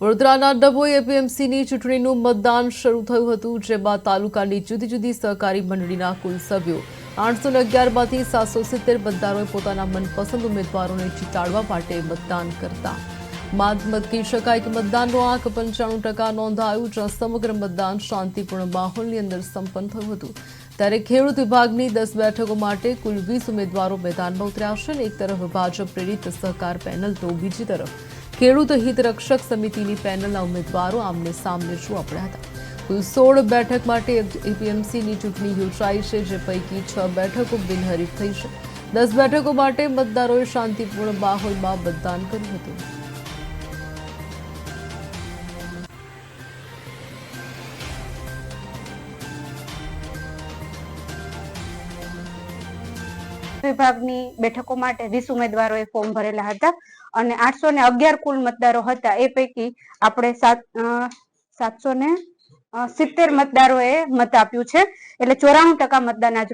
વડોદરાના ડભોઈ એપીએમસીની ચૂંટણીનું મતદાન શરૂ થયું હતું, જેમાં તાલુકાની જુદી જુદી સહકારી મંડળીના કુલ સભ્યો 811માંથી 770 મતદારોએ પોતાના મનપસંદ ઉમેદવારોને જીતાડવા માટે મતદાન કરતા મત કહી શકાય કે મતદાનનો આંક 95% નોંધાયું, જ્યાં સમગ્ર મતદાન શાંતિપૂર્ણ માહોલની અંદર સંપન્ન થયું હતું। ત્યારે ખેડૂત વિભાગની 10 બેઠકો માટે કુલ 20 ઉમેદવારો મેદાનમાં ઉતર્યા છે અને એક તરફ ભાજપ પ્રેરિત સહકાર પેનલ તો બીજી તરફ ખેડૂત હિત રક્ષક સમિતિની પેનલના ઉમેદવારો આમને સામને જોવા પડ્યા હતા। કુલ 16 બેઠક માટે એપીએમસીની ચૂંટણી યોજાઈ છે, જે પૈકી 6 બેઠકો બિનહરીફ થઈ છે। 10 બેઠકો માટે મતદારોએ શાંતિપૂર્ણ માહોલમાં મતદાન કર્યું હતું। વિભાગની બેઠકો માટે 20 ઉમેદવારોએ ફોર્મ ભરેલા હતા અને 811 કુલ મતદારો હતા। એ પૈકી આપણે 770 મતદારોએ મત આપ્યું છે, એટલે 94% મતદાન આજ